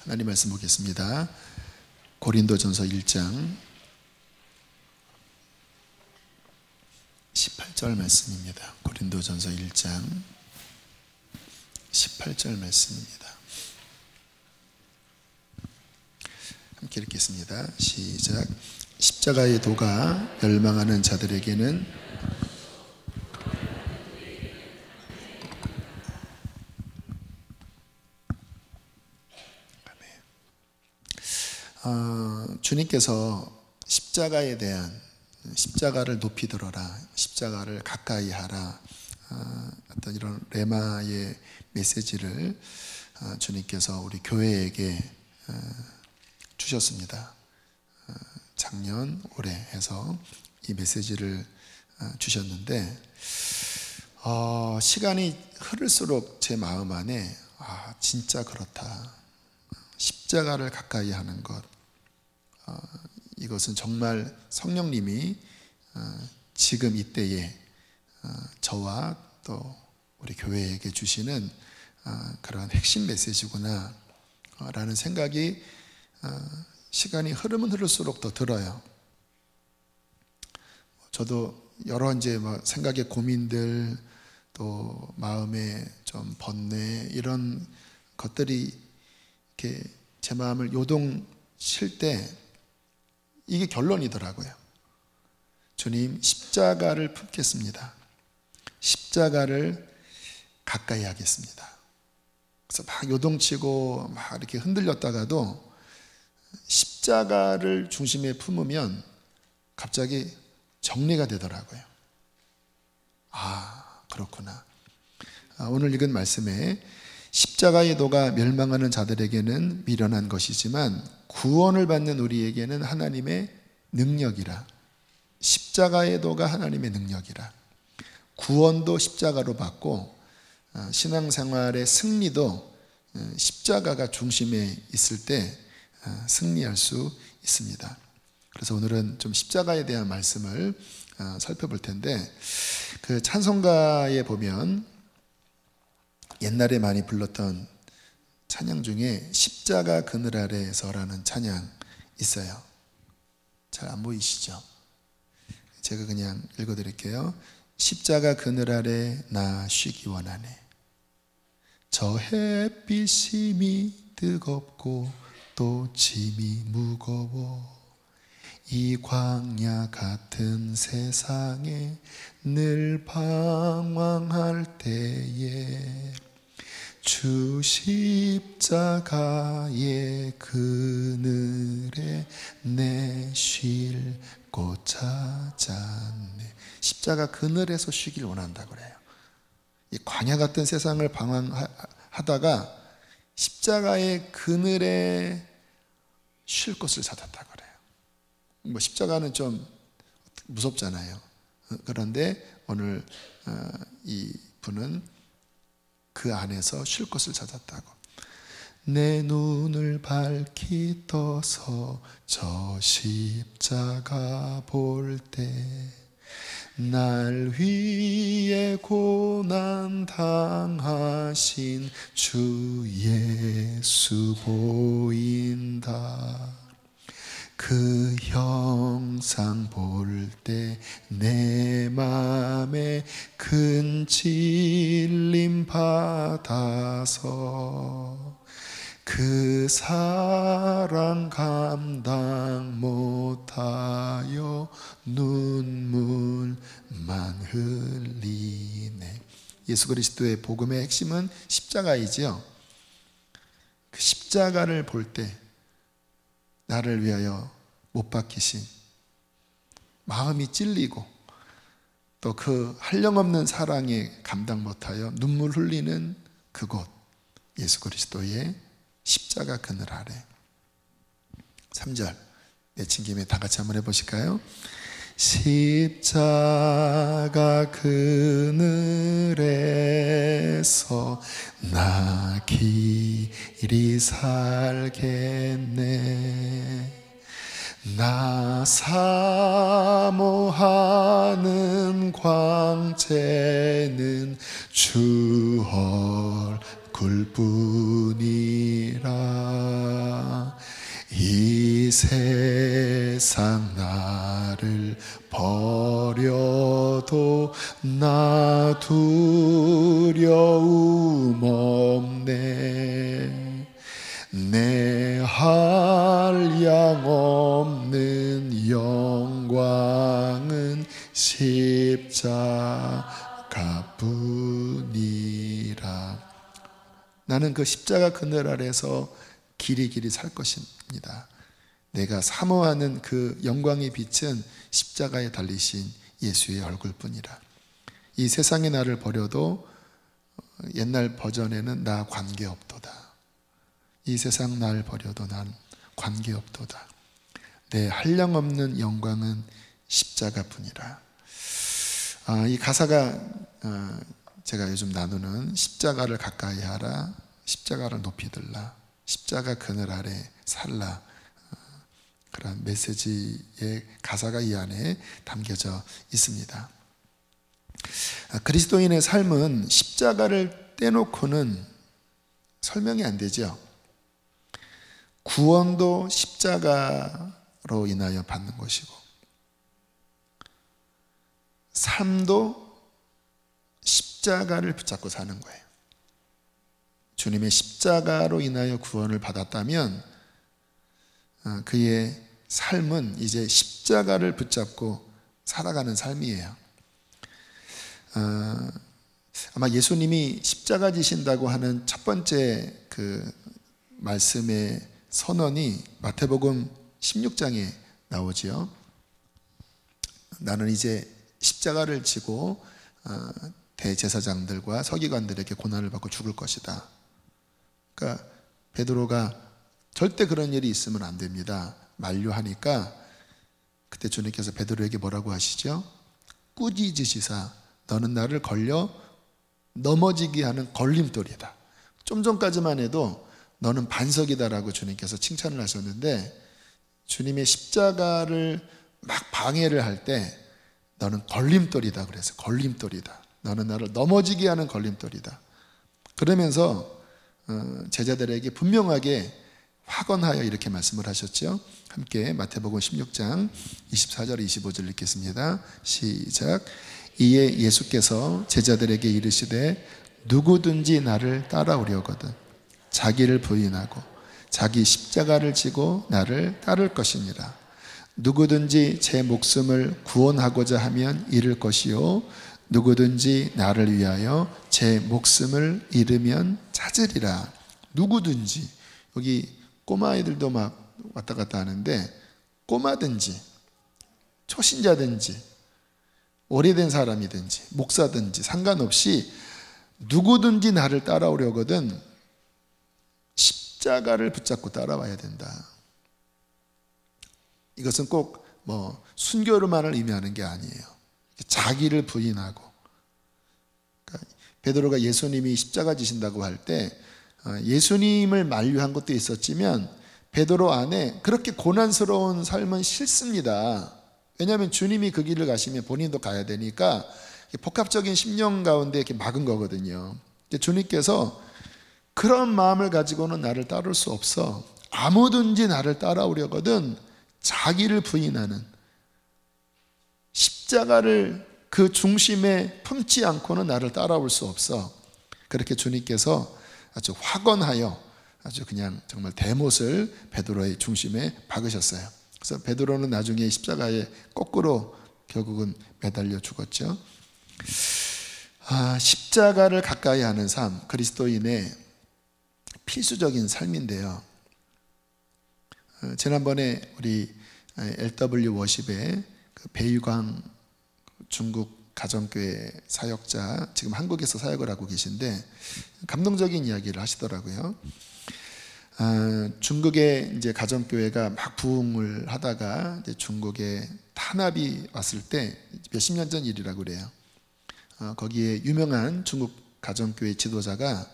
하나님 말씀 보겠습니다. 고린도전서 1장 18절 말씀입니다. 고린도전서 1장 18절 말씀입니다. 함께 읽겠습니다. 시작. 십자가의 도가 멸망하는 자들에게는 주님께서 십자가에 대한, 십자가를 높이 들어라, 십자가를 가까이 하라, 어떤 이런 레마의 메시지를 주님께서 우리 교회에게 주셨습니다. 작년, 올해 해서 이 메시지를 주셨는데, 시간이 흐를수록 제 마음 안에 진짜 그렇다, 십자가를 가까이 하는 것, 이것은 정말 성령님이 지금 이때에 저와 또 우리 교회에게 주시는 그런 핵심 메시지구나 라는 생각이 시간이 흐르면 흐를수록 더 들어요. 저도 여러 이제 생각의 고민들, 또 마음의 좀 번뇌, 이런 것들이 이렇게 제 마음을 요동칠 때 이게 결론이더라고요. 주님, 십자가를 품겠습니다. 십자가를 가까이 하겠습니다. 그래서 막 요동치고 막 이렇게 흔들렸다가도 십자가를 중심에 품으면 갑자기 정리가 되더라고요. 그렇구나. 오늘 읽은 말씀에 십자가의 도가 멸망하는 자들에게는 미련한 것이지만 구원을 받는 우리에게는 하나님의 능력이라. 십자가의 도가 하나님의 능력이라. 구원도 십자가로 받고 신앙생활의 승리도 십자가가 중심에 있을 때 승리할 수 있습니다. 그래서 오늘은 좀 십자가에 대한 말씀을 살펴볼 텐데, 그 찬송가에 보면 옛날에 많이 불렀던 찬양 중에 십자가 그늘 아래에서라는 찬양 있어요. 잘 안 보이시죠? 제가 그냥 읽어드릴게요. 십자가 그늘 아래 나 쉬기 원하네. 저 햇빛이 뜨겁고 또 짐이 무거워. 이 광야 같은 세상에 늘 방황할 때에 주 십자가의 그늘에 내 쉴 곳 찾았네. 십자가 그늘에서 쉬길 원한다고 그래요. 이 광야 같은 세상을 방황하다가 십자가의 그늘에 쉴 곳을 찾았다고 그래요. 십자가는 좀 무섭잖아요. 그런데 오늘 이 분은 그 안에서 쉴 곳을 찾았다고. 내 눈을 밝히 떠서 저 십자가 볼 때 날 위해 고난 당하신 주 예수 보인다. 그 형상 볼 때 내 맘에 큰 찔림 받아서 그 사랑 감당 못하여 눈물만 흘리네. 예수 그리스도의 복음의 핵심은 십자가이지요. 그 십자가를 볼 때 나를 위하여 못 박히신, 마음이 찔리고 또 그 한량없는 사랑에 감당 못하여 눈물 흘리는 그곳, 예수 그리스도의 십자가 그늘 아래. 3절 내친 김에 다 같이 한번 해보실까요? 십자가 그늘에서 나 길이 살겠네. 나 사모하는 광채는 주 얼굴뿐이라. 이 세상 나를 버려도 나 두려움 없네. 내 한량 없는 영광은 십자가뿐이라. 나는 그 십자가 그늘 아래서 길이 살 것입니다. 내가 사모하는 그 영광의 빛은 십자가에 달리신 예수의 얼굴뿐이라. 이 세상의 나를 버려도 옛날 버전에는 나 관계없도다. 이 세상 날 버려도 난 관계없도다. 내 한량없는 영광은 십자가뿐이라. 이 가사가 제가 요즘 나누는 십자가를 가까이 하라, 십자가를 높이 들라, 십자가 그늘 아래 살라, 그런 메시지의 가사가 이 안에 담겨져 있습니다. 그리스도인의 삶은 십자가를 떼놓고는 설명이 안 되죠. 구원도 십자가로 인하여 받는 것이고, 삶도 십자가를 붙잡고 사는 거예요. 주님의 십자가로 인하여 구원을 받았다면 그의 삶은 이제 십자가를 붙잡고 살아가는 삶이에요. 아마 예수님이 십자가 지신다고 하는 첫 번째 그 말씀의 선언이 마태복음 16장에 나오지요. 나는 이제 십자가를 지고 대제사장들과 서기관들에게 고난을 받고 죽을 것이다. 그러니까 베드로가 절대 그런 일이 있으면 안 됩니다. 만류하니까 그때 주님께서 베드로에게 뭐라고 하시죠? 꾸짖으시사 너는 나를 걸려 넘어지게 하는 걸림돌이다. 좀 전까지만 해도 너는 반석이다라고 주님께서 칭찬을 하셨는데, 주님의 십자가를 막 방해를 할 때 너는 걸림돌이다 그래서 걸림돌이다. 너는 나를 넘어지게 하는 걸림돌이다. 그러면서 제자들에게 분명하게 확언하여 이렇게 말씀을 하셨죠. 함께 마태복음 16장 24절 25절 읽겠습니다. 시작. 이에 예수께서 제자들에게 이르시되 누구든지 나를 따라오려거든 자기를 부인하고 자기 십자가를 지고 나를 따를 것이니라. 누구든지 제 목숨을 구원하고자 하면 잃을 것이요 누구든지 나를 위하여 제 목숨을 잃으면 찾으리라. 누구든지, 여기 꼬마아이들도 막 왔다 갔다 하는데 꼬마든지 초신자든지 오래된 사람이든지 목사든지 상관없이 누구든지 나를 따라오려거든 십자가를 붙잡고 따라와야 된다. 이것은 꼭 뭐 순교로만을 의미하는 게 아니에요. 자기를 부인하고, 그러니까 베드로가 예수님이 십자가 지신다고 할 때 예수님을 만류한 것도 있었지만 베드로 안에 그렇게 고난스러운 삶은 싫습니다. 왜냐하면 주님이 그 길을 가시면 본인도 가야 되니까 복합적인 심령 가운데 이렇게 막은 거거든요. 주님께서 그런 마음을 가지고는 나를 따를 수 없어. 아무든지 나를 따라오려거든 자기를 부인하는, 십자가를 그 중심에 품지 않고는 나를 따라올 수 없어. 그렇게 주님께서 아주 확언하여 아주 그냥 정말 대못을 베드로의 중심에 박으셨어요. 그래서 베드로는 나중에 십자가에 거꾸로 결국은 매달려 죽었죠. 십자가를 가까이 하는 삶, 그리스도인의 필수적인 삶인데요. 지난번에 우리 LW 워십의 그 배유광 중국 가정교회 사역자, 지금 한국에서 사역을 하고 계신데 감동적인 이야기를 하시더라고요. 중국의 이제 가정교회가 막 부흥을 하다가 이제 중국에 탄압이 왔을 때 몇십 년 전 일이라고 그래요. 거기에 유명한 중국 가정교회 지도자가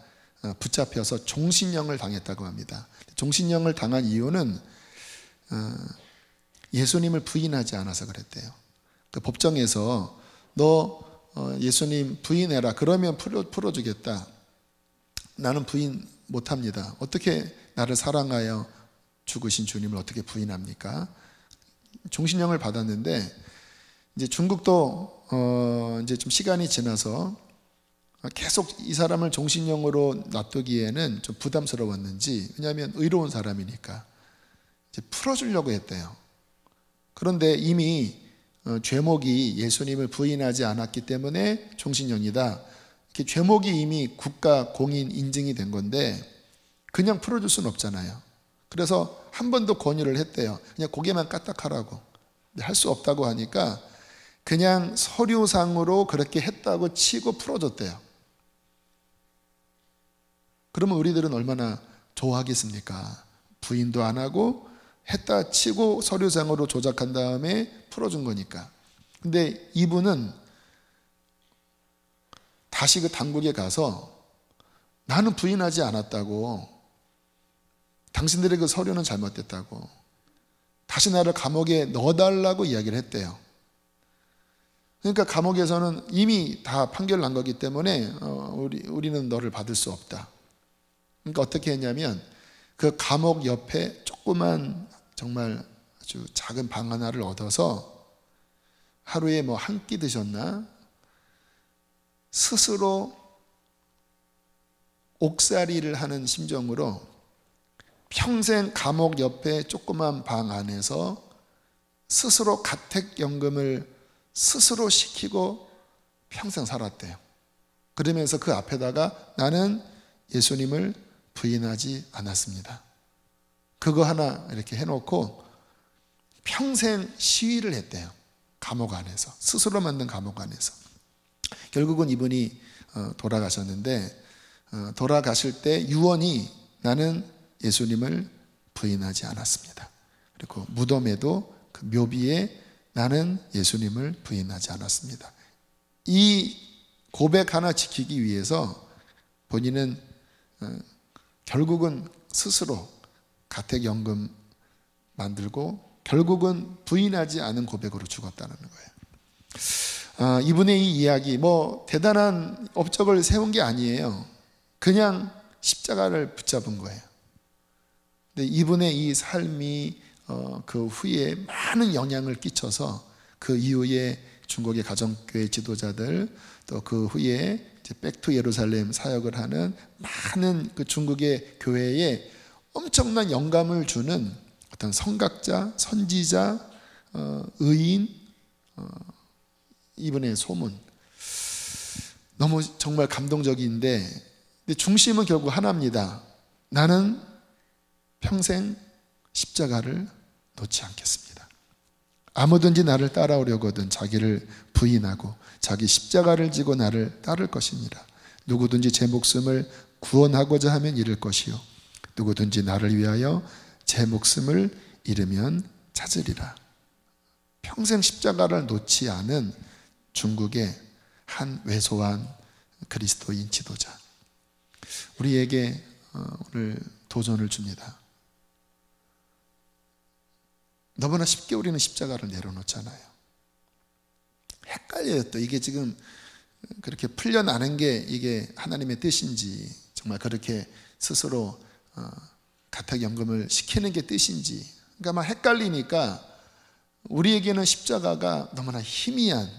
붙잡혀서 종신형을 당했다고 합니다. 종신형을 당한 이유는 예수님을 부인하지 않아서 그랬대요. 그 법정에서 너 예수님 부인해라. 그러면 풀어주겠다. 나는 부인 못합니다. 어떻게 나를 사랑하여 죽으신 주님을 어떻게 부인합니까? 종신형을 받았는데 이제 중국도 이제 좀 시간이 지나서 계속 이 사람을 종신형으로 놔두기에는 좀 부담스러웠는지, 왜냐하면 의로운 사람이니까 이제 풀어주려고 했대요. 그런데 이미 죄목이 예수님을 부인하지 않았기 때문에 종신형이다. 이렇게 죄목이 이미 국가 공인 인증이 된 건데 그냥 풀어줄 수는 없잖아요. 그래서 한 번 더 권유를 했대요. 그냥 고개만 까딱하라고. 할 수 없다고 하니까 그냥 서류상으로 그렇게 했다고 치고 풀어줬대요. 그러면 우리들은 얼마나 좋아하겠습니까? 부인도 안 하고 했다 치고 서류상으로 조작한 다음에 풀어준 거니까. 근데 이분은 다시 그 당국에 가서 나는 부인하지 않았다고, 당신들의 그 서류는 잘못됐다고, 다시 나를 감옥에 넣어달라고 이야기를 했대요. 그러니까 감옥에서는 이미 다 판결 난 거기 때문에 우리는 너를 받을 수 없다. 그러니까 어떻게 했냐면 그 감옥 옆에 조그만 정말 아주 작은 방 하나를 얻어서 하루에 뭐 한 끼 드셨나? 스스로 옥살이를 하는 심정으로 평생 감옥 옆에 조그만 방 안에서 스스로 가택연금을 스스로 시키고 평생 살았대요. 그러면서 그 앞에다가 나는 예수님을 부인하지 않았습니다. 그거 하나 이렇게 해놓고 평생 시위를 했대요. 감옥 안에서, 스스로 만든 감옥 안에서. 결국은 이분이 돌아가셨는데 돌아가실 때 유언이 나는 예수님을 부인하지 않았습니다. 그리고 무덤에도 그 묘비에 나는 예수님을 부인하지 않았습니다. 이 고백 하나 지키기 위해서 본인은 결국은 스스로 가택연금 만들고 결국은 부인하지 않은 고백으로 죽었다는 거예요. 이분의 이 이야기 뭐 대단한 업적을 세운 게 아니에요. 그냥 십자가를 붙잡은 거예요. 근데 이분의 이 삶이 그 후에 많은 영향을 끼쳐서 그 이후에 중국의 가정교회 지도자들, 또 그 후에 이제 백투 예루살렘 사역을 하는 많은 그 중국의 교회에 엄청난 영감을 주는 어떤 성각자, 선지자, 의인, 이분의 소문 너무 정말 감동적인데, 근데 중심은 결국 하나입니다. 나는 평생 십자가를 놓지 않겠습니다. 아무든지 나를 따라오려거든 자기를 부인하고 자기 십자가를 지고 나를 따를 것이니라. 누구든지 제 목숨을 구원하고자 하면 잃을 것이요 누구든지 나를 위하여 제 목숨을 잃으면 찾으리라. 평생 십자가를 놓지 않은 중국의 한 왜소한 그리스도인 지도자, 우리에게 오늘 도전을 줍니다. 너무나 쉽게 우리는 십자가를 내려놓잖아요. 헷갈려요. 또 이게 지금 그렇게 풀려나는 게 이게 하나님의 뜻인지, 정말 그렇게 스스로 가택연금을 시키는 게 뜻인지, 그러니까 막 헷갈리니까 우리에게는 십자가가 너무나 희미한,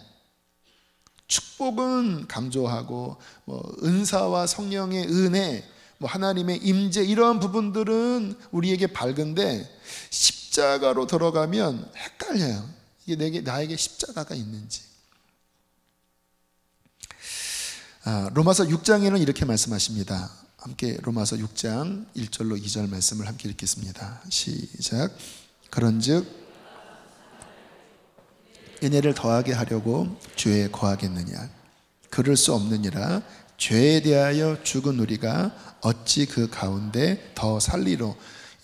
축복은 강조하고 뭐 은사와 성령의 은혜, 뭐 하나님의 임재, 이런 부분들은 우리에게 밝은데 십자가로 들어가면 헷갈려요. 이게 나에게 십자가가 있는지. 로마서 6장에는 이렇게 말씀하십니다. 함께 로마서 6장 1절로 2절 말씀을 함께 읽겠습니다. 시작. 그런즉 은혜를 더하게 하려고 죄에 거하겠느냐? 그럴 수 없느니라. 죄에 대하여 죽은 우리가 어찌 그 가운데 더 살리로.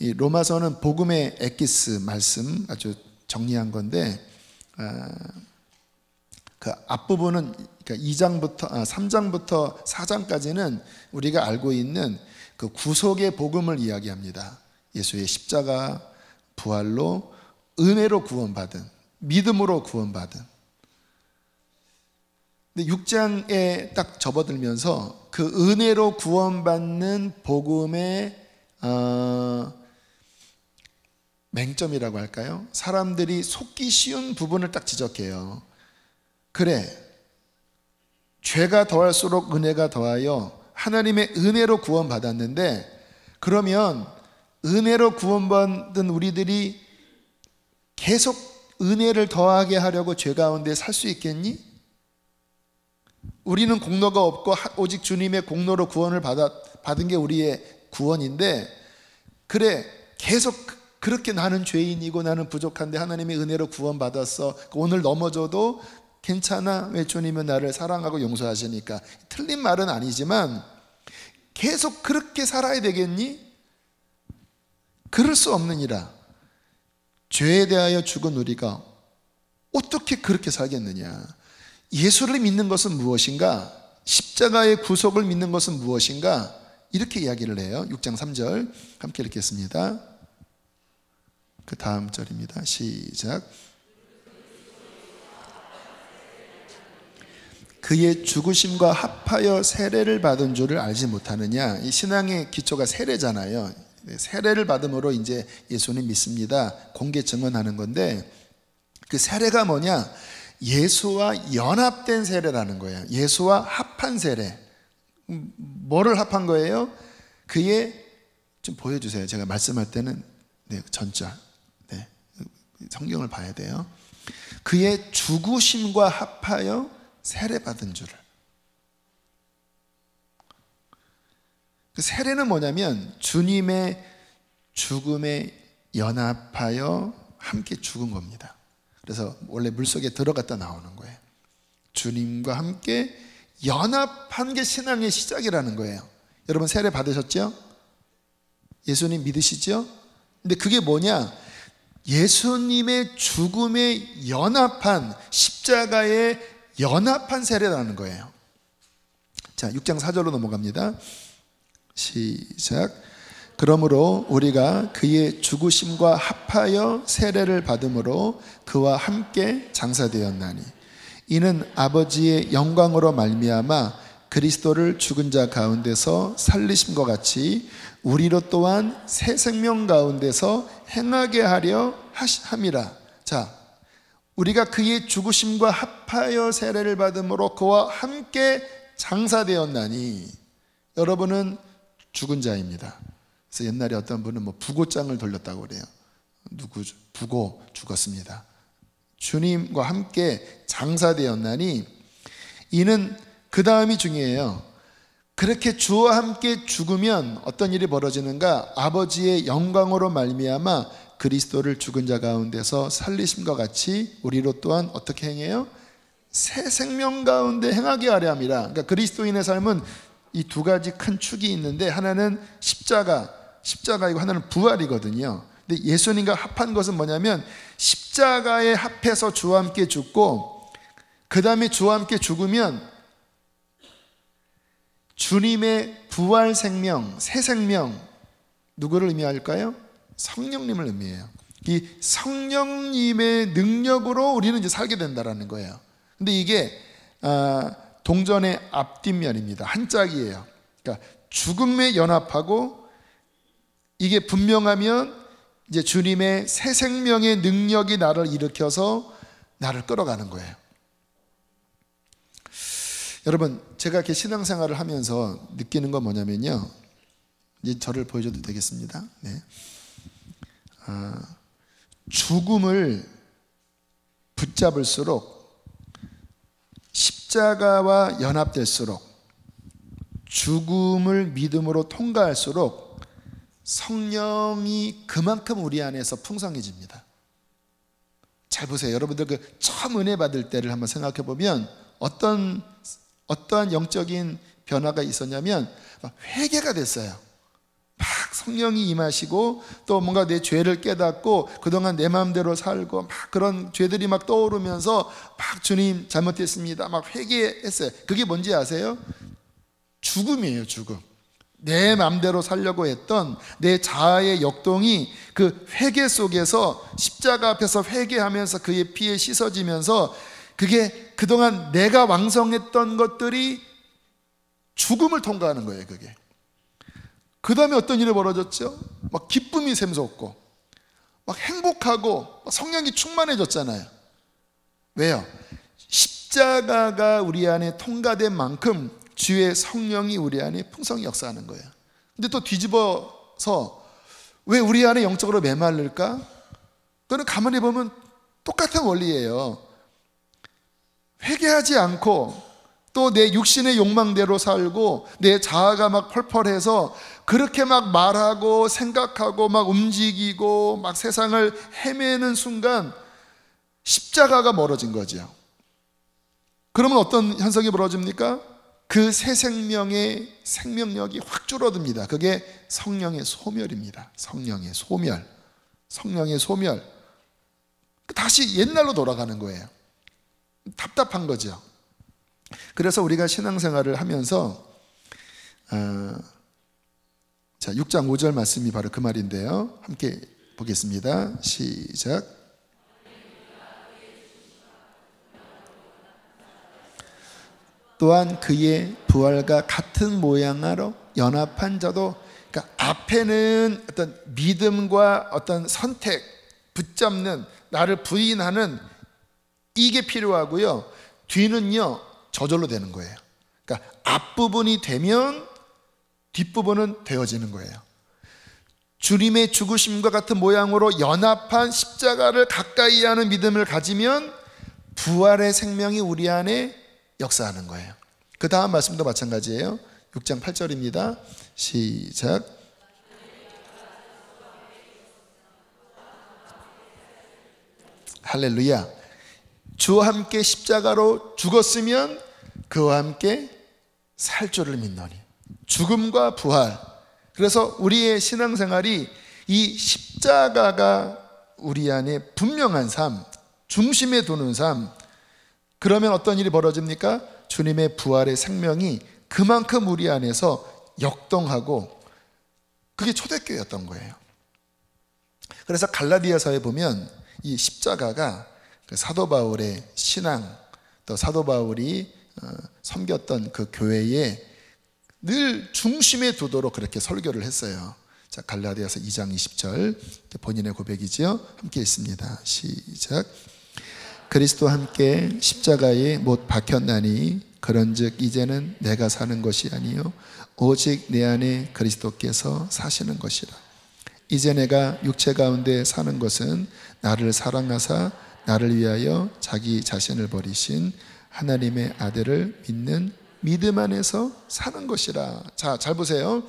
이 로마서는 복음의 엑기스 말씀 아주 정리한 건데, 그 앞부분은 그러니까 3장부터 4장까지는 우리가 알고 있는 그 구속의 복음을 이야기합니다. 예수의 십자가, 부활로 은혜로 구원받은, 믿음으로 구원받은. 근데 6장에 딱 접어들면서 그 은혜로 구원받는 복음의 맹점이라고 할까요? 사람들이 속기 쉬운 부분을 딱 지적해요. 그래, 죄가 더할수록 은혜가 더하여 하나님의 은혜로 구원받았는데, 그러면 은혜로 구원받은 우리들이 계속 은혜를 더하게 하려고 죄 가운데 살 수 있겠니? 우리는 공로가 없고 오직 주님의 공로로 구원을 받은 게 우리의 구원인데, 그래, 계속 그렇게 나는 죄인이고 나는 부족한데 하나님의 은혜로 구원받았어, 오늘 넘어져도 괜찮아, 왜 주님은 나를 사랑하고 용서하시니까. 틀린 말은 아니지만 계속 그렇게 살아야 되겠니? 그럴 수 없느니라. 죄에 대하여 죽은 우리가 어떻게 그렇게 살겠느냐? 예수를 믿는 것은 무엇인가? 십자가의 구속을 믿는 것은 무엇인가? 이렇게 이야기를 해요. 6장 3절 함께 읽겠습니다. 그 다음 절입니다. 시작. 그의 죽으심과 합하여 세례를 받은 줄을 알지 못하느냐? 이 신앙의 기초가 세례잖아요. 세례를 받음으로 이제 예수님 믿습니다, 공개 증언하는 건데, 그 세례가 뭐냐? 예수와 연합된 세례라는 거예요. 예수와 합한 세례. 뭐를 합한 거예요? 그의, 좀 보여주세요. 제가 말씀할 때는 전자, 성경을 봐야 돼요. 그의 죽으심과 합하여 세례받은 줄을. 그 세례는 뭐냐면 주님의 죽음에 연합하여 함께 죽은 겁니다. 그래서 원래 물속에 들어갔다 나오는 거예요. 주님과 함께 연합한 게 신앙의 시작이라는 거예요. 여러분 세례 받으셨죠? 예수님 믿으시죠? 근데 그게 뭐냐? 예수님의 죽음에 연합한, 십자가에 연합한 세례라는 거예요. 자, 6장 4절로 넘어갑니다. 시작. 그러므로 우리가 그의 죽으심과 합하여 세례를 받음으로 그와 함께 장사되었나니, 이는 아버지의 영광으로 말미암아 그리스도를 죽은 자 가운데서 살리심과 같이 우리로 또한 새 생명 가운데서 행하게 하려 함이라. 자, 우리가 그의 죽으심과 합하여 세례를 받음으로 그와 함께 장사되었나니, 여러분은 죽은 자입니다. 그래서 옛날에 어떤 분은 부고장을 돌렸다고 그래요. 부고 죽었습니다. 주님과 함께 장사되었나니, 이는 그 다음이 중요해요. 그렇게 주와 함께 죽으면 어떤 일이 벌어지는가? 아버지의 영광으로 말미암아 그리스도를 죽은 자 가운데서 살리심과 같이 우리로 또한 어떻게 행해요? 새 생명 가운데 행하게 하려 함이라. 그러니까 그리스도인의 삶은 이 두 가지 큰 축이 있는데, 하나는 십자가이고 하나는 부활이거든요. 근데 예수님과 합한 것은 뭐냐면 십자가에 합해서 주와 함께 죽고, 그 다음에 주와 함께 죽으면 주님의 부활 생명, 새 생명, 누구를 의미할까요? 성령님을 의미해요. 이 성령님의 능력으로 우리는 이제 살게 된다라는 거예요. 근데 이게 동전의 앞뒷면입니다. 한 짝이에요. 그러니까 죽음에 연합하고, 이게 분명하면 이제 주님의 새 생명의 능력이 나를 일으켜서 나를 끌어가는 거예요. 여러분, 제가 이렇게 신앙생활을 하면서 느끼는 건 뭐냐면요, 이제 저를 보여줘도 되겠습니다. 네. 죽음을 붙잡을수록, 십자가와 연합될수록, 죽음을 믿음으로 통과할수록 성령이 그만큼 우리 안에서 풍성해집니다. 잘 보세요. 여러분들 그 처음 은혜 받을 때를 한번 생각해 보면 어떠한 영적인 변화가 있었냐면 회개가 됐어요. 막 성령이 임하시고, 또 뭔가 내 죄를 깨닫고 그동안 내 마음대로 살고 막 그런 죄들이 막 떠오르면서 막 주님 잘못했습니다 막 회개했어요. 그게 뭔지 아세요? 죽음이에요. 죽음. 내 마음대로 살려고 했던 내 자아의 역동이 그 회개 속에서, 십자가 앞에서 회개하면서 그의 피에 씻어지면서, 그게 그동안 내가 왕성했던 것들이 죽음을 통과하는 거예요. 그게. 그 다음에 어떤 일이 벌어졌죠? 막 기쁨이 샘솟고 막 행복하고 성령이 충만해졌잖아요. 왜요? 십자가가 우리 안에 통과된 만큼 주의 성령이 우리 안에 풍성히 역사하는 거예요. 근데 또 뒤집어서 왜 우리 안에 영적으로 메말를까? 그거는 가만히 보면 똑같은 원리예요. 회개하지 않고 또 내 육신의 욕망대로 살고 내 자아가 막 펄펄해서 그렇게 막 말하고 생각하고 막 움직이고 막 세상을 헤매는 순간 십자가가 멀어진 거죠. 그러면 어떤 현상이 벌어집니까? 그 새 생명의 생명력이 확 줄어듭니다. 그게 성령의 소멸입니다. 성령의 소멸. 성령의 소멸. 다시 옛날로 돌아가는 거예요. 답답한 거죠. 그래서 우리가 신앙생활을 하면서 자, 6장 5절 말씀이 바로 그 말인데요. 함께 보겠습니다. 시작. 또한 그의 부활과 같은 모양으로 연합한 자도, 그러니까 앞에는 어떤 믿음과 어떤 선택, 붙잡는, 나를 부인하는 이게 필요하고요. 뒤는요, 저절로 되는 거예요. 그러니까 앞부분이 되면 뒷부분은 되어지는 거예요. 주님의 죽으심과 같은 모양으로 연합한 십자가를 가까이 하는 믿음을 가지면 부활의 생명이 우리 안에 역사하는 거예요. 그 다음 말씀도 마찬가지예요. 6장 8절입니다. 시작. 할렐루야. 주와 함께 십자가로 죽었으면 그와 함께 살 줄을 믿노니. 죽음과 부활. 그래서 우리의 신앙생활이 이 십자가가 우리 안에 분명한 삶, 중심에 두는 삶. 그러면 어떤 일이 벌어집니까? 주님의 부활의 생명이 그만큼 우리 안에서 역동하고, 그게 초대교회였던 거예요. 그래서 갈라디아서에 보면 이 십자가가 사도 바울의 신앙, 또 사도 바울이 섬겼던 그 교회에 늘 중심에 두도록 그렇게 설교를 했어요. 자, 갈라디아서 2장 20절 본인의 고백이지요. 함께 있습니다. 시작. 그리스도와 함께 십자가에 못 박혔나니 그런즉 이제는 내가 사는 것이 아니요 오직 내 안에 그리스도께서 사시는 것이라. 이제 내가 육체 가운데 사는 것은 나를 사랑하사 나를 위하여 자기 자신을 버리신 하나님의 아들을 믿는 믿음 안에서 사는 것이라. 자, 잘 보세요.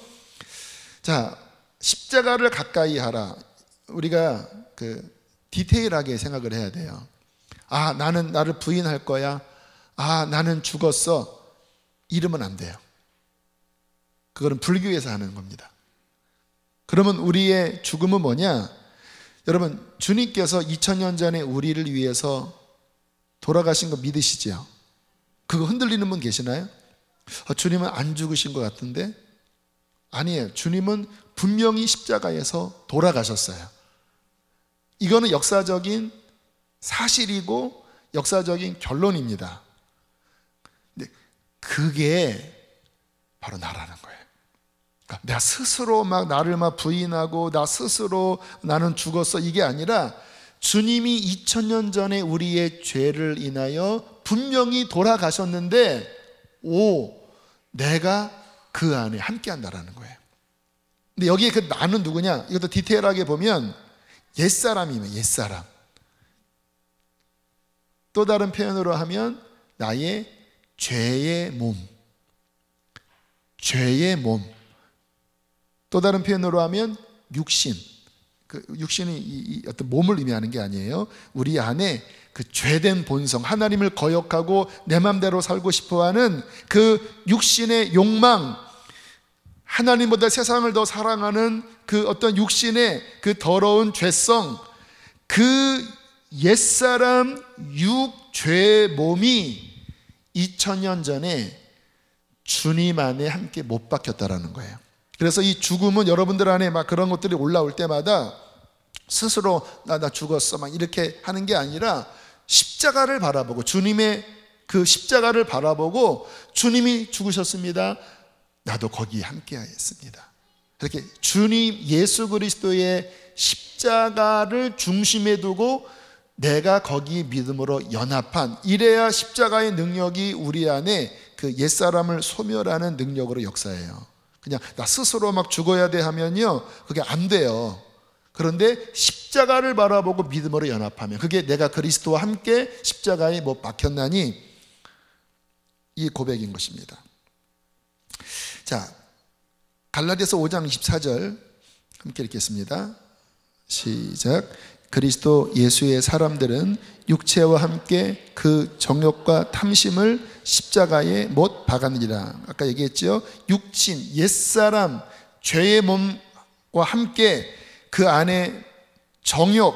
자, 십자가를 가까이 하라. 우리가 디테일하게 생각을 해야 돼요. 아, 나는 나를 부인할 거야. 아, 나는 죽었어. 이러면 안 돼요. 그거는 불교에서 하는 겁니다. 그러면 우리의 죽음은 뭐냐? 여러분, 주님께서 2000년 전에 우리를 위해서 돌아가신 거 믿으시죠? 그거 흔들리는 분 계시나요? 주님은 안 죽으신 것 같은데? 아니에요. 주님은 분명히 십자가에서 돌아가셨어요. 이거는 역사적인 사실이고 역사적인 결론입니다. 근데 그게 바로 나라는 거예요. 그러니까 내가 스스로 막 나를 막 부인하고 나 스스로 나는 죽었어, 이게 아니라 주님이 2000년 전에 우리의 죄를 인하여 분명히 돌아가셨는데, 내가 그 안에 함께 한다라는 거예요. 근데 여기에 그 나는 누구냐? 이것도 디테일하게 보면 옛사람이면 옛사람. 또 다른 표현으로 하면 나의 죄의 몸. 죄의 몸. 또 다른 표현으로 하면 육신. 그 육신이 이 어떤 몸을 의미하는 게 아니에요. 우리 안에 그 죄된 본성, 하나님을 거역하고 내 맘대로 살고 싶어하는 그 육신의 욕망, 하나님보다 세상을 더 사랑하는 그 어떤 육신의 그 더러운 죄성, 그 옛사람 육죄의 몸이 2000년 전에 주님 안에 함께 못 박혔다라는 거예요. 그래서 이 죽음은 여러분들 안에 막 그런 것들이 올라올 때마다 스스로 나 죽었어 막 이렇게 하는 게 아니라 십자가를 바라보고 주님의 그 십자가를 바라보고 주님이 죽으셨습니다. 나도 거기에 함께하였습니다. 이렇게 주님 예수 그리스도의 십자가를 중심에 두고 내가 거기 믿음으로 연합한, 이래야 십자가의 능력이 우리 안에 그 옛사람을 소멸하는 능력으로 역사해요. 그냥 나 스스로 막 죽어야 돼 하면요, 그게 안 돼요. 그런데 십자가를 바라보고 믿음으로 연합하면, 그게 내가 그리스도와 함께 십자가에 못 박혔나니, 이 고백인 것입니다. 자, 갈라디아서 5장 24절 함께 읽겠습니다. 시작. 그리스도 예수의 사람들은 육체와 함께 그 정욕과 탐심을 십자가에 못 박았느니라. 아까 얘기했죠. 육신, 옛사람, 죄의 몸과 함께 그 안에 정욕,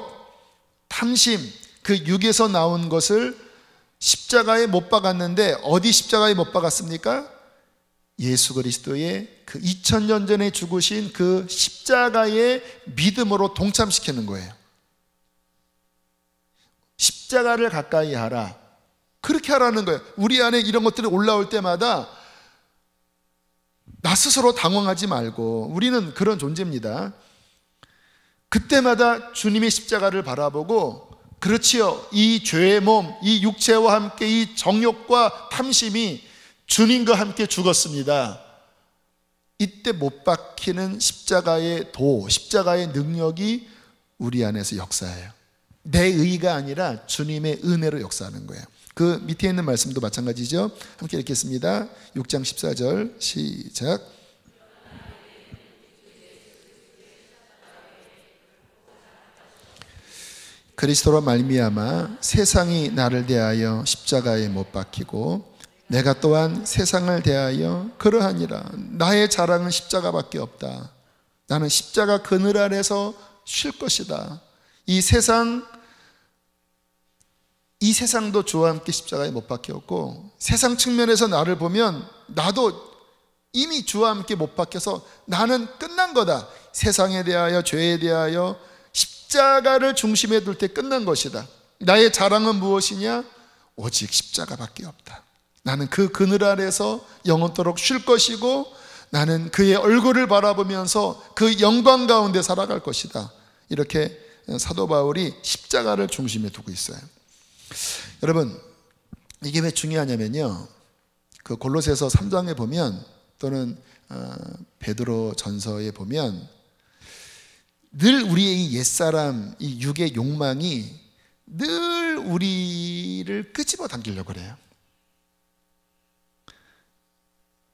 탐심, 그 육에서 나온 것을 십자가에 못 박았는데, 어디 십자가에 못 박았습니까? 예수 그리스도의 그 2000년 전에 죽으신 그 십자가의 믿음으로 동참시키는 거예요. 십자가를 가까이 하라, 그렇게 하라는 거예요. 우리 안에 이런 것들이 올라올 때마다 나 스스로 당황하지 말고, 우리는 그런 존재입니다. 그때마다 주님의 십자가를 바라보고, 그렇지요, 이 죄의 몸, 이 육체와 함께 이 정욕과 탐심이 주님과 함께 죽었습니다. 이때 못 박히는 십자가의 도, 십자가의 능력이 우리 안에서 역사해요. 내 의가 아니라 주님의 은혜로 역사하는 거예요. 그 밑에 있는 말씀도 마찬가지죠. 함께 읽겠습니다. 6장 14절 시작. 그리스도로 말미암아 세상이 나를 대하여 십자가에 못 박히고 내가 또한 세상을 대하여 그러하니라. 나의 자랑은 십자가밖에 없다. 나는 십자가 그늘 아래서 쉴 것이다. 이 세상도 주와 함께 십자가에 못 박혔고, 세상 측면에서 나를 보면 나도 이미 주와 함께 못 박혀서 나는 끝난 거다. 세상에 대하여, 죄에 대하여 십자가를 중심에 둘 때 끝난 것이다. 나의 자랑은 무엇이냐? 오직 십자가밖에 없다. 나는 그 그늘 아래서 영원토록 쉴 것이고, 나는 그의 얼굴을 바라보면서 그 영광 가운데 살아갈 것이다. 이렇게 사도 바울이 십자가를 중심에 두고 있어요. 여러분, 이게 왜 중요하냐면요, 그 골로새서 3장에 보면, 또는 베드로 전서에 보면 늘 우리의 이 옛사람, 이 육의 욕망이 늘 우리를 끄집어 당기려고 그래요.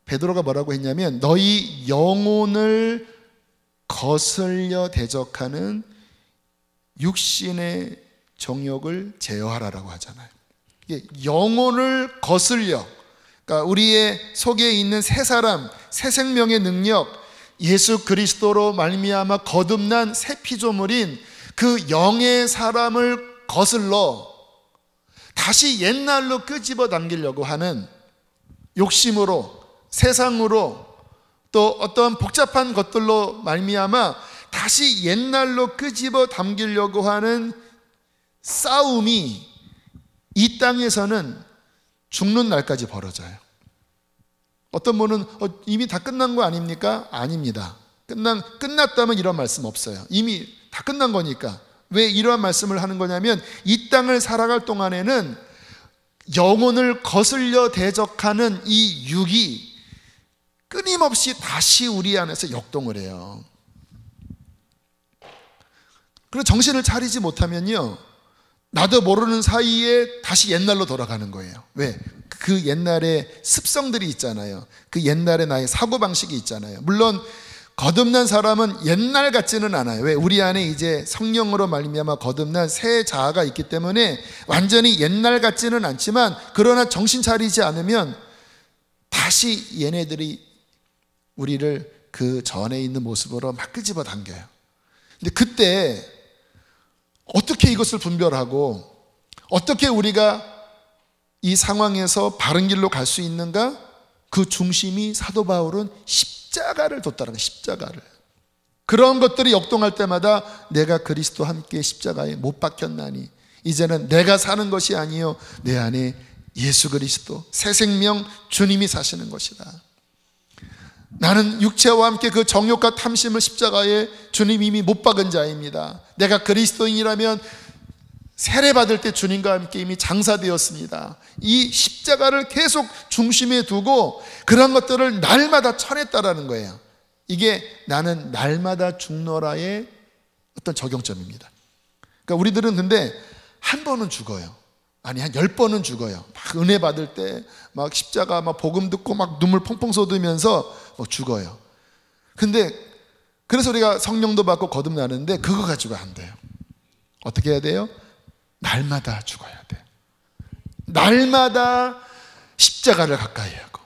베드로가 뭐라고 했냐면, 너희 영혼을 거슬려 대적하는 육신의 정욕을 제어하라라고 하잖아요. 이게 영혼을 거슬려, 그러니까 우리의 속에 있는 새 사람, 새 생명의 능력, 예수 그리스도로 말미암아 거듭난 새 피조물인 그 영의 사람을 거슬러 다시 옛날로 끄집어 당기려고 하는 욕심으로, 세상으로, 또 어떤 복잡한 것들로 말미암아 다시 옛날로 끄집어 당기려고 하는 싸움이 이 땅에서는 죽는 날까지 벌어져요. 어떤 분은 이미 다 끝난 거 아닙니까? 아닙니다. 끝났다면 이런 말씀 없어요. 이미 다 끝난 거니까. 왜 이러한 말씀을 하는 거냐면, 이 땅을 살아갈 동안에는 영혼을 거슬려 대적하는 이 육이 끊임없이 다시 우리 안에서 역동을 해요. 그리고 정신을 차리지 못하면요, 나도 모르는 사이에 다시 옛날로 돌아가는 거예요. 왜? 그 옛날의 습성들이 있잖아요. 그 옛날의 나의 사고방식이 있잖아요. 물론 거듭난 사람은 옛날 같지는 않아요. 왜? 우리 안에 이제 성령으로 말미암아 거듭난 새 자아가 있기 때문에 완전히 옛날 같지는 않지만, 그러나 정신 차리지 않으면 다시 얘네들이 우리를 그 전에 있는 모습으로 막 끄집어 당겨요. 근데 그때 어떻게 이것을 분별하고 어떻게 우리가 이 상황에서 바른 길로 갈 수 있는가? 그 중심이 사도 바울은 십자가를 뒀다는 거예요. 십자가를. 그런 것들이 역동할 때마다 내가 그리스도와 함께 십자가에 못 박혔나니 이제는 내가 사는 것이 아니요 내 안에 예수 그리스도 새 생명 주님이 사시는 것이다. 나는 육체와 함께 그 정욕과 탐심을 십자가에 주님 이미 못 박은 자입니다. 내가 그리스도인이라면 세례받을 때 주님과 함께 이미 장사되었습니다. 이 십자가를 계속 중심에 두고 그런 것들을 날마다 쳐냈다라는 거예요. 이게 나는 날마다 죽노라의 어떤 적용점입니다. 그러니까 우리들은 근데 한 번은 죽어요. 아니 한 10번은 죽어요. 막 은혜 받을 때 막 십자가 막 복음 듣고 막 눈물 펑펑 쏟으면서 죽어요. 근데 그래서 우리가 성령도 받고 거듭나는데 그거 가지고 안 돼요. 어떻게 해야 돼요? 날마다 죽어야 돼요. 날마다 십자가를 가까이 하고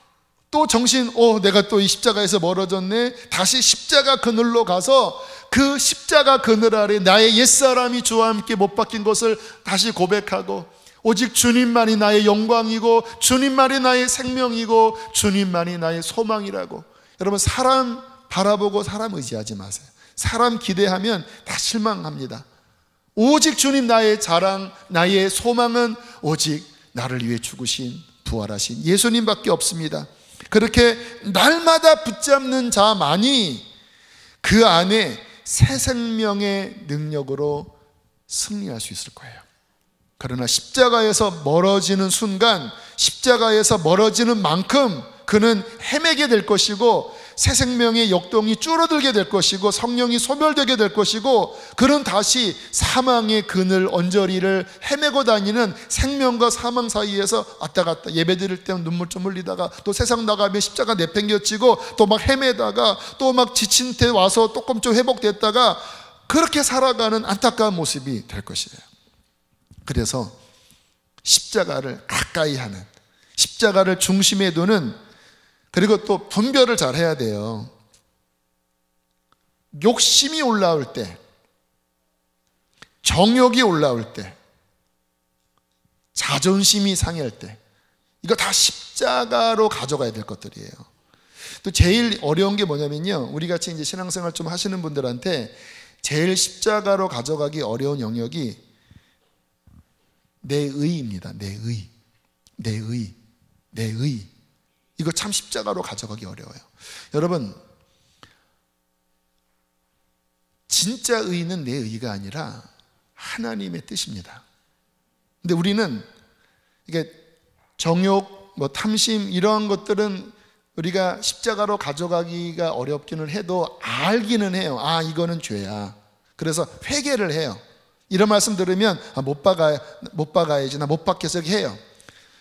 또 정신 내가 또 이 십자가에서 멀어졌네. 다시 십자가 그늘로 가서 그 십자가 그늘 아래 나의 옛사람이 주와 함께 못 박힌 것을 다시 고백하고 오직 주님만이 나의 영광이고 주님만이 나의 생명이고 주님만이 나의 소망이라고. 여러분 사람 바라보고 사람 의지하지 마세요. 사람 기대하면 다 실망합니다. 오직 주님 나의 자랑, 나의 소망은 오직 나를 위해 죽으신 부활하신 예수님밖에 없습니다. 그렇게 날마다 붙잡는 자만이 그 안에 새 생명의 능력으로 승리할 수 있을 거예요. 그러나 십자가에서 멀어지는 순간, 십자가에서 멀어지는 만큼 그는 헤매게 될 것이고 새 생명의 역동이 줄어들게 될 것이고 성령이 소멸되게 될 것이고 그는 다시 사망의 그늘 언저리를 헤매고 다니는 생명과 사망 사이에서 왔다 갔다 예배 드릴 때는 눈물 좀 흘리다가 또 세상 나가면 십자가 내팽겨치고 또 막 헤매다가 또 막 지친 때 와서 조금 좀 회복됐다가 그렇게 살아가는 안타까운 모습이 될 것이에요. 그래서 십자가를 가까이 하는, 십자가를 중심에 두는, 그리고 또 분별을 잘 해야 돼요. 욕심이 올라올 때, 정욕이 올라올 때, 자존심이 상할 때, 이거 다 십자가로 가져가야 될 것들이에요. 또 제일 어려운 게 뭐냐면요, 우리 같이 이제 신앙생활 좀 하시는 분들한테 제일 십자가로 가져가기 어려운 영역이 내 의입니다. 내 의. 이거 참 십자가로 가져가기 어려워요. 여러분, 진짜 의는 내 의가 아니라 하나님의 뜻입니다. 근데 우리는 이게 정욕, 탐심 이러한 것들은 우리가 십자가로 가져가기가 어렵기는 해도 알기는 해요. 이거는 죄야. 그래서 회개를 해요. 이런 말씀 들으면 못 박아야지, 나 못 박혀서 해요.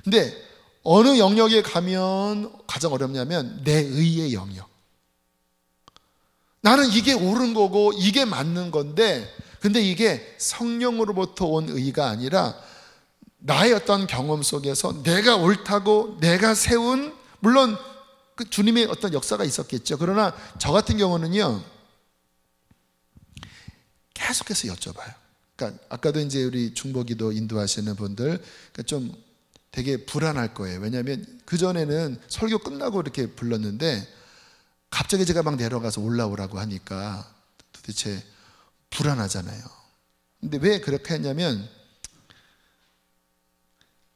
근데 어느 영역에 가면 가장 어렵냐면 내 의의 영역. 나는 이게 옳은 거고 이게 맞는 건데, 근데 이게 성령으로부터 온 의가 아니라 나의 어떤 경험 속에서 내가 옳다고 내가 세운, 물론 그 주님의 어떤 역사가 있었겠죠. 그러나 저 같은 경우는요, 계속해서 여쭤봐요. 그러니까 아까도 이제 우리 중보기도 인도하시는 분들, 그러니까 좀 되게 불안할 거예요. 왜냐하면 그전에는 설교 끝나고 이렇게 불렀는데 갑자기 제가 막 내려가서 올라오라고 하니까 도대체 불안하잖아요. 근데 왜 그렇게 했냐면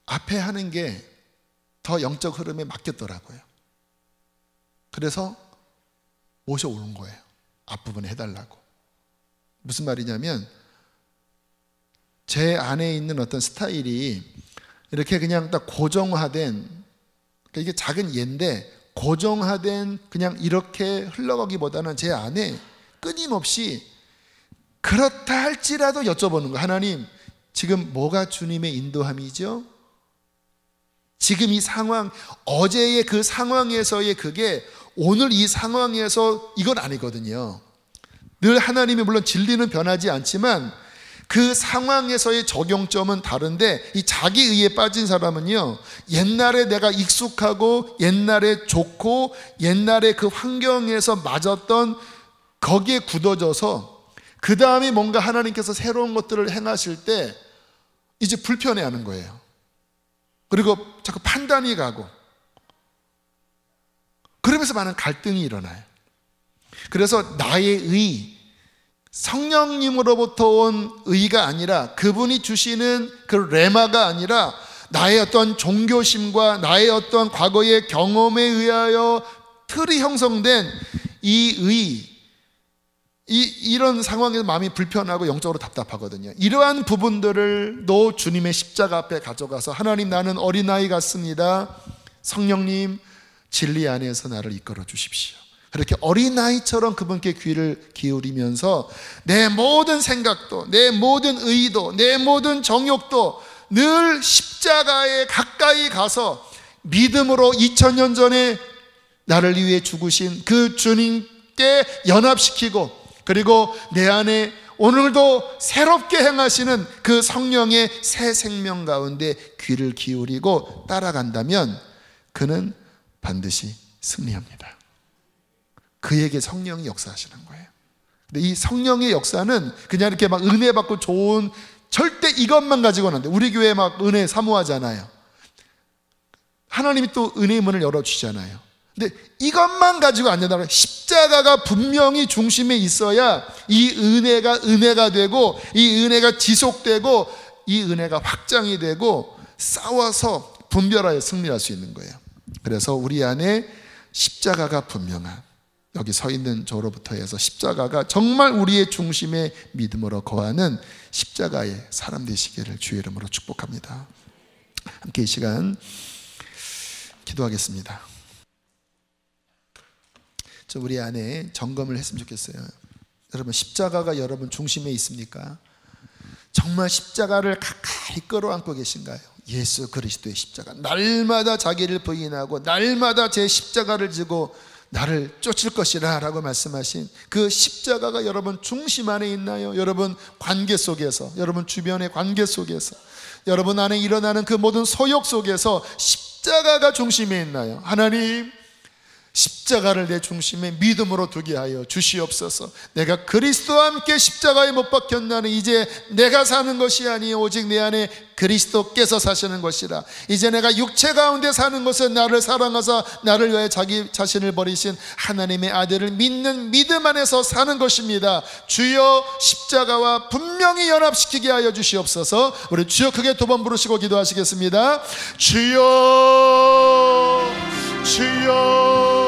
앞에 하는 게 더 영적 흐름에 맡겼더라고요. 그래서 모셔오는 거예요. 앞부분에 해달라고. 무슨 말이냐면 제 안에 있는 어떤 스타일이 이렇게 그냥 딱 고정화된, 그러니까 이게 작은 예인데 고정화된 그냥 이렇게 흘러가기보다는 제 안에 끊임없이 그렇다 할지라도 여쭤보는 거예요. 하나님, 지금 뭐가 주님의 인도함이죠? 지금 이 상황, 어제의 그 상황에서의 그게 오늘 이 상황에서 이건 아니거든요. 늘 하나님이 물론 진리는 변하지 않지만 그 상황에서의 적용점은 다른데, 이 자기 의에 빠진 사람은요, 옛날에 내가 익숙하고 옛날에 좋고 옛날에 그 환경에서 맞았던 거기에 굳어져서 그 다음에 뭔가 하나님께서 새로운 것들을 행하실 때 이제 불편해하는 거예요. 그리고 자꾸 판단이 가고, 그러면서 많은 갈등이 일어나요. 그래서 나의 의, 성령님으로부터 온 의가 아니라, 그분이 주시는 그 레마가 아니라 나의 어떤 종교심과 나의 어떤 과거의 경험에 의하여 틀이 형성된 이런 상황에서 마음이 불편하고 영적으로 답답하거든요. 이러한 부분들을 주님의 십자가 앞에 가져가서 하나님, 나는 어린아이 같습니다. 성령님, 진리 안에서 나를 이끌어 주십시오. 그렇게 어린아이처럼 그분께 귀를 기울이면서 내 모든 생각도, 내 모든 의도, 내 모든 정욕도 늘 십자가에 가까이 가서 믿음으로 2000년 전에 나를 위해 죽으신 그 주님께 연합시키고, 그리고 내 안에 오늘도 새롭게 행하시는 그 성령의 새 생명 가운데 귀를 기울이고 따라간다면 그는 반드시 승리합니다. 그에게 성령이 역사하시는 거예요. 근데 이 성령의 역사는 그냥 이렇게 막 은혜 받고 좋은, 절대 이것만 가지고는 안 돼. 우리 교회 막 은혜 사모하잖아요. 하나님이 또 은혜의 문을 열어주시잖아요. 근데 이것만 가지고 안 된다고. 십자가가 분명히 중심에 있어야 이 은혜가 되고, 이 은혜가 지속되고, 이 은혜가 확장이 되고, 싸워서 분별하여 승리할 수 있는 거예요. 그래서 우리 안에 십자가가 분명한, 여기 서 있는 저로부터 해서 십자가가 정말 우리의 중심에 믿음으로 거하는 십자가의 사람 되시기를 주의 이름으로 축복합니다. 함께 이 시간 기도하겠습니다. 우리 안에 점검을 했으면 좋겠어요. 여러분, 십자가가 여러분 중심에 있습니까? 정말 십자가를 가까이 끌어안고 계신가요? 예수 그리스도의 십자가, 날마다 자기를 부인하고 날마다 제 십자가를 지고 나를 쫓을 것이라 라고 말씀하신 그 십자가가 여러분 중심 안에 있나요? 여러분 관계 속에서, 여러분 주변의 관계 속에서, 여러분 안에 일어나는 그 모든 소욕 속에서 십자가가 중심에 있나요? 하나님, 십자가를 내 중심에 믿음으로 두게 하여 주시옵소서. 내가 그리스도와 함께 십자가에 못 박혔나니 이제 내가 사는 것이 아니요 오직 내 안에 그리스도께서 사시는 것이라. 이제 내가 육체 가운데 사는 것은 나를 사랑하사 나를 위해 자기 자신을 버리신 하나님의 아들을 믿는 믿음 안에서 사는 것입니다. 주여, 십자가와 분명히 연합시키게 하여 주시옵소서. 우리 주여 크게 두 번 부르시고 기도하시겠습니다. 주여, 주여,